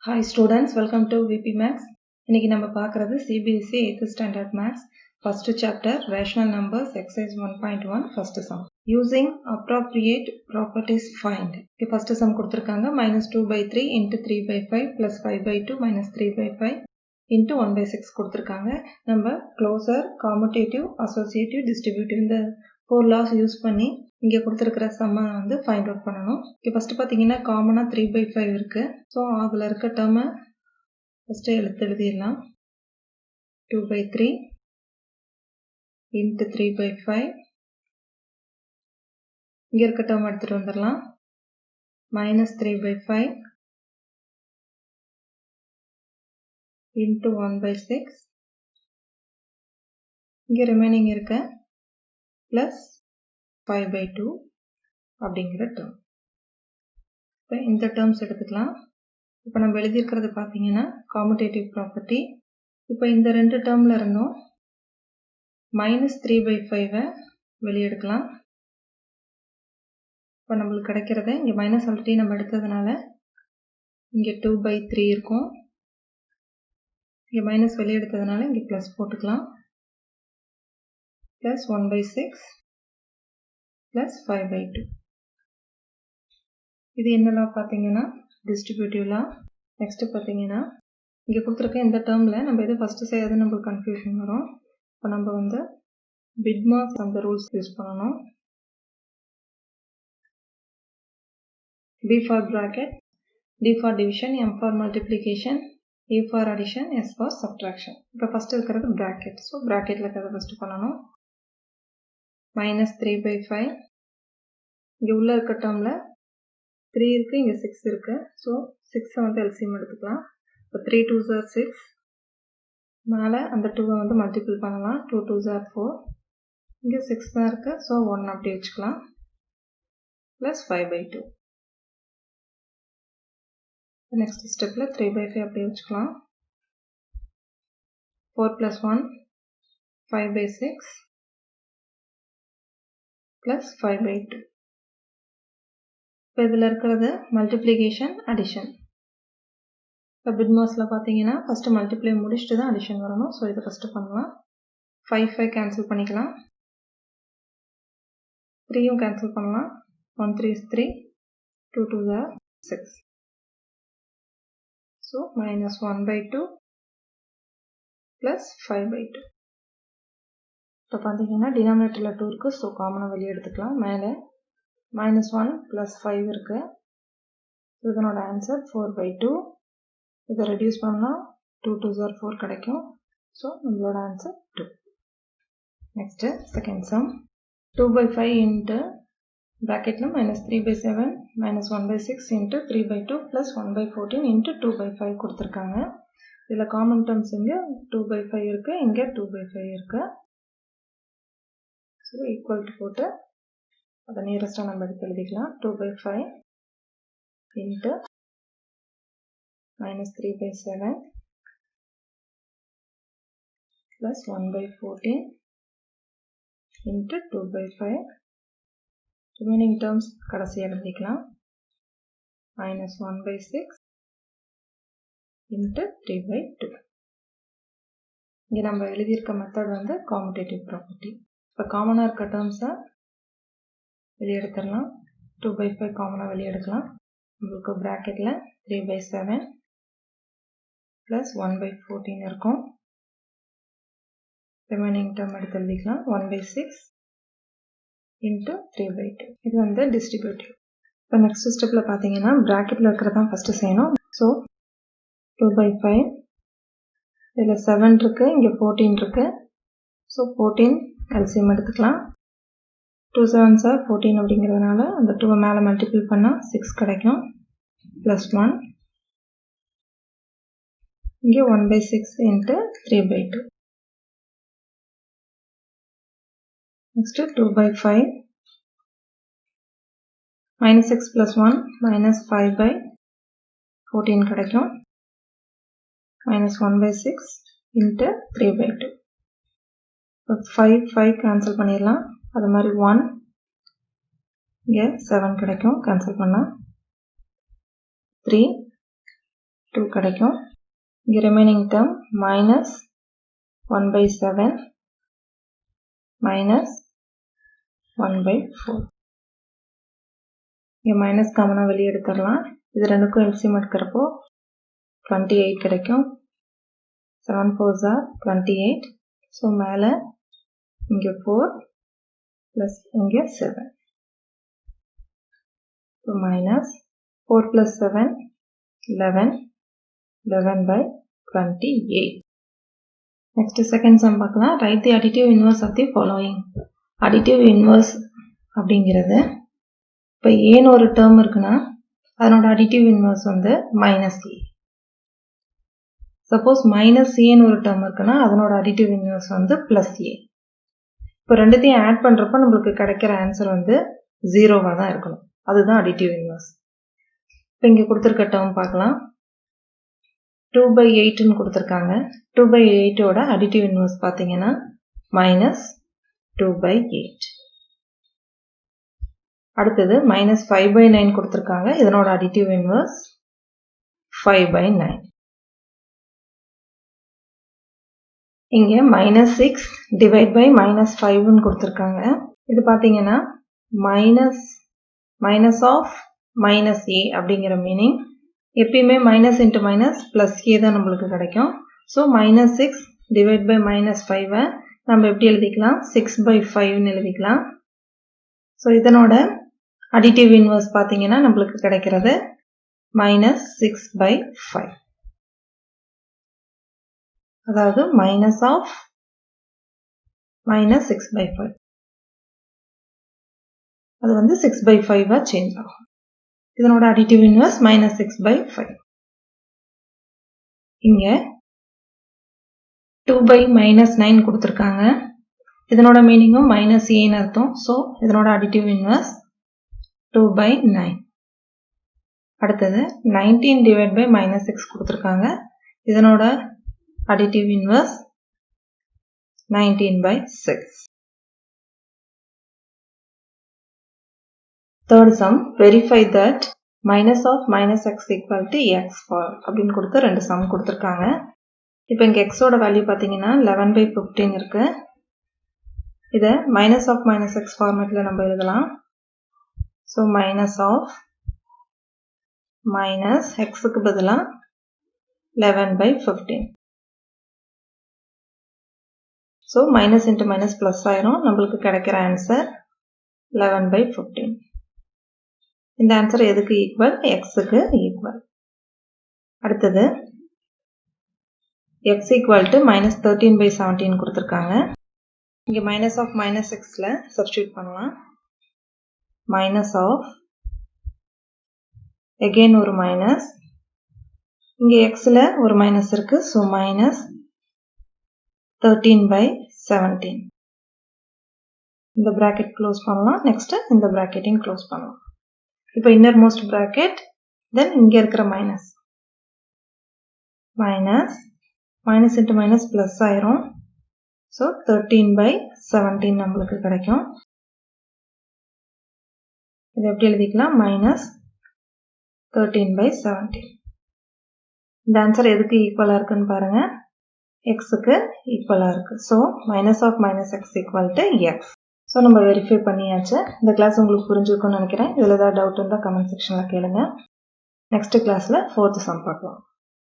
Hi students, welcome to VP Max. இன்னைக்கு நம்ம பார்க்கிறது CBSE 8th standard Max first chapter rational numbers exercise 1.1 first sum. Using appropriate properties find. Okay, first sum கொடுத்திருக்காங்க -2/3 into 3/5 plus 5/2 minus 3/5 into 1/6 கொடுத்திருக்காங்க. நம்ம closer, commutative, associative, distributive இந்த 4 laws use பண்ணி இங்க கொடுத்திருக்கிற சம்ம வந்து ஃபைண்ட் அவுட் பண்ணணும். இப்போ ஃபர்ஸ்ட் பாத்தீங்கன்னா காமனா 3/5 இருக்கு. சோ அதுல இருக்க டேர்மை ஃபர்ஸ்ட் எழுதிடலாம். 2/3 into 3/5 இங்க இருக்க டேர்ம் எடுத்துட்டு வந்துடலாம். -3/5 into 1/6 இங்க ரிமைனிங் இருக்க plus 5/2 அப்படிங்கிற டேர்ம். இப்போ இந்த டேர்ம்ஸ் எடுத்துக்கலாம். இப்போ நம்ம எழுதியிருக்கிறது பார்த்தீங்கன்னா காமுடேட்டிவ் ப்ராப்பர்ட்டி. இப்போ இந்த ரெண்டு டேர்ம்ல இருந்தும் -3/5 வெளியே எடுக்கலாம். இப்போ நம்மளுக்கு கிடைக்கிறத இங்கே மைனஸ் ஆல்ரெடி நம்ம எடுத்ததுனால இங்கே 2/3 இருக்கும். இங்கே மைனஸ் வெளியே எடுத்ததுனால இங்கே ப்ளஸ் போட்டுக்கலாம். Plus 1/6 plus 5/2. இது என்னலாம் பார்த்தீங்கன்னா டிஸ்ட்ரிபியூட்டிவ் லா. நெக்ஸ்ட் பார்த்தீங்கன்னா இங்கே கொடுத்துருக்க இந்த டேர்மில் நம்ம எது ஃபஸ்ட்டு செய்யாது நம்மளுக்கு கன்ஃபியூஷன் வரும். இப்போ நம்ம வந்து பிட்மாஸ் அந்த ரூல்ஸ் யூஸ் பண்ணணும். B for bracket, D for division, M for multiplication, A for addition, S for subtraction. இப்போ ஃபஸ்ட்டு இருக்கிறது bracket. ஸோ ப்ராக்கெட்டில் இருக்கிறத ஃபஸ்ட்டு பண்ணணும். -3/5 இங்கே உள்ள இருக்க டேர்மில் 3 இருக்குது, இங்கே 6 இருக்குது. ஸோ 6 வந்து எல்சிஎம் எடுத்துக்கலாம். இப்போ 3 2s are 6. மேலே அந்த 2 வந்து மல்டிபிள் பண்ணலாம். 2 2s are 4. இங்கே 6 தான் இருக்குது. ஸோ 1 அப்படி வச்சுக்கலாம். ப்ளஸ் 5/2. நெக்ஸ்ட் ஸ்டெப்பில் 3/5 அப்படியே வச்சுக்கலாம். 4 + 1 5/6 ப்ளஸ் 5/2. இப்போ இதில் இருக்கிறது மல்டிப்ளிகேஷன் அடிஷன். இப்போ பிட்மாஸில் பார்த்தீங்கன்னா ஃபஸ்ட்டு மல்டிப்ளை முடிச்சுட்டு தான் அடிஷன் வரணும். ஸோ இதை ஃபஸ்ட்டு பண்ணலாம். 5 கேன்சல் பண்ணிக்கலாம். 3யும் கேன்சல் பண்ணலாம். 1 3 is 3, 2 2s are 6. So -1/2 plus 5/2. இப்போ பார்த்தீங்கன்னா டினாமினேட்டரில் 2 இருக்குது. ஸோ காமனாக வெளியே எடுத்துக்கலாம். மேலே -1 + 5 இருக்கு. இதனோட ஆன்சர் 4/2. இதை ரெடியூஸ் பண்ணால் 2 2s are 4 கிடைக்கும். ஸோ நம்மளோட answer 2. Next second sum 2/5 into ப்ராக்கெட்டில் -3/7 -1/6 இன்ட்டு 3/2 ப்ளஸ் 1/14 இன்ட்டு 2/5 கொடுத்துருக்காங்க. இதில் காமன் டேர்ம்ஸ் இங்கே 2/5 இருக்குது, இங்கே 2/5 இருக்குது. ஸோ ஈக்குவல் டு போட்டு அதை நியரஸ்ட்டாக நம்ம எடுத்து எழுதிக்கலாம். 2/5 into -3/7 plus 1/14 into 2/5. Remaining terms கடைசியாக எழுதிக்கலாம். -1/6 இன்ட்டு 3/2. இங்கே நம்ம எழுதியிருக்க மெத்தட் வந்து காமுடேட்டிவ் ப்ராப்பர்ட்டி. இப்போ காமனாக இருக்க டேர்ம்ஸை வெளியே எடுத்துடலாம். 2/5 காமனாக வெளியே எடுக்கலாம். உங்களுக்கு ப்ராக்கெட்டில் 3/7 ப்ளஸ் 1/14 இருக்கும். ரிமைனிங் டேர்ம் எடுத்து எழுதிக்கலாம். 1/6 இன்ட்டு 3/2. இது வந்து டிஸ்ட்ரிபியூட்டிவ். இப்போ நெக்ஸ்ட் ஸ்டெப்பில் பார்த்தீங்கன்னா ப்ராக்கெட்டில் இருக்கிறதான் ஃபஸ்ட்டு செய்யணும். ஸோ 2/5 இதில் 7 இருக்குது, இங்கே 14 இருக்குது. ஸோ 14 எல்சிஎம் எடுத்துக்கலாம். 2 7s are 14 அப்படிங்கிறதுனால அந்த 2 மேலே மல்டிபிள் பண்ணால் 6 கிடைக்கும். ப்ளஸ் 1 இங்கே 1/6 இன்ட்டு 3/2. நெக்ஸ்ட்டு 2/5 -6 + 1 -5/14 கிடைக்கும். -1/6 இன்ட்டு 3/2. இப்போ 5 கேன்சல் பண்ணிடலாம். அது மாதிரி 1 இங்கே 7 கிடைக்கும் கேன்சல் பண்ணால். 3 2 கிடைக்கும். இங்கே remaining term minus 1 by 7 minus 1 by 4. இங்கே மைனஸ் காமனாக வெளியே எடுத்துடலாம். இது ரெண்டுக்கும் எல்சிஎம் எடுக்கிறப்போ 28 கிடைக்கும். 7 4s are 28. ஸோ மேலே இங்கே 4 ப்ளஸ் இங்கே 7. So minus 4 + 7 11. 11 by 28. Next second sum பார்க்கலாம். Write the additive inverse of the following. Additive inverse அப்படிங்கிறது இப்போ ஏன்னு ஒரு டேர்ம் இருக்குன்னா அதனோட additive inverse வந்து மைனஸ் ஏ. சப்போஸ் மைனஸ் ஏன்னு ஒரு டேர்ம் இருக்குன்னா அதனோட additive inverse வந்து பிளஸ் ஏ. இப்போ ரெண்டுத்தையும் ஆட் பண்ணுறப்போ நம்மளுக்கு கிடைக்கிற ஆன்சர் வந்து 0வாக தான் இருக்கணும். அதுதான் additive inverse. இப்போ இங்கே கொடுத்துருக்க டேர்ம் பார்க்கலாம். 2 by 8ன்னு கொடுத்துருக்காங்க. 2 by 8ஓட additive inverse பார்த்தீங்கன்னா minus 2 by 8. அடுத்தது minus 5 by 9 கொடுத்துருக்காங்க. இதனோட additive inverse 5 by 9. இங்கே minus 6 divide by minus 5ன்னு கொடுத்துருக்காங்க. இது பார்த்தீங்கன்னா minus of minus a அப்படிங்கிற மீனிங் எப்பயுமே minus into minus plus A தான் நம்மளுக்கு கிடைக்கும். So minus 6 divide by minus 5 நம்ம எப்படி எழுதிக்கலாம் 6 by 5ன்னு எழுதிக்கலாம். ஸோ இதனோட additive inverse பார்த்தீங்கன்னா நம்மளுக்கு கிடைக்கிறது minus 6 by 5. அதாவது minus of minus 6 by 5. அது வந்து 6 by 5 சேஞ்ச் ஆகும். இதனோட additive inverse minus 6 by 5. இங்க 2 by minus 9 கொடுத்துருக்காங்க. இதனோட மீனிங்கும் மைனஸ் ஏன்னு அர்த்தம். ஸோ இதனோட additive inverse 2 by 9. அடுத்தது 19 divide by minus 6 கொடுத்துருக்காங்க. இதனோட additive inverse 19 by 6. Third sum, verify that minus of minus x equal to x for அப்படின்னு கொடுத்து ரெண்டு சம் கொடுத்துருக்காங்க. இப்போ இங்கே எக்ஸோட வேல்யூ பார்த்தீங்கன்னா 11 by 15 இருக்கு. இதை minus of minus x ஃபார்மேட்டில் நம்ம எழுதலாம். ஸோ minus of minus xக்கு பதிலாக 11 by 15. So minus into minus plus ஆயிரும். நம்மளுக்கு கிடைக்கிற ஆன்சர் 11 by 15. இந்த ஆன்சர் எதுக்கு ஈக்குவல் எக்ஸுக்கு ஈக்குவல். அடுத்தது X equal to minus 13 by 17 கொடுத்துருக்காங்க. இங்கே மைனஸ் ஆஃப் மைனஸ் எக்ஸில் சப்ஸ்டியூட் பண்ணலாம். மைனஸ் ஆஃப் எகெயின் ஒரு மைனஸ், இங்கே எக்ஸில் ஒரு மைனஸ் இருக்கு. So minus 13 by 17. இந்த ப்ராக்கெட் க்ளோஸ் பண்ணலாம். நெக்ஸ்ட் இந்த ப்ராக்கெட்டையும் க்ளோஸ் பண்ணலாம். இப்போ இன்னர் மோஸ்ட் ப்ராக்கெட், தென் இங்கே இருக்கிற minus minus minus into minus plus ஆயிரும். ஸோ 13 by 17 நம்மளுக்கு கிடைக்கும். இது எப்படி எழுதிக்கலாம் மைனஸ் 13 by 17. இந்த ஆன்சர் எதுக்கு ஈக்குவலாக இருக்குன்னு பாருங்க, எக்ஸுக்கு ஈக்குவலாக இருக்கு. So minus of minus x equal to x. So நம்ம வெரிஃபை பண்ணியாச்சு. இந்த கிளாஸ் உங்களுக்கு புரிஞ்சுக்கும்னு நினைக்கிறேன். இதில் ஏதாவது டவுட் இருந்தால் கமெண்ட் செக்ஷனில் கேளுங்க. நெக்ஸ்ட் கிளாஸில் 4th சம் பார்க்கலாம்.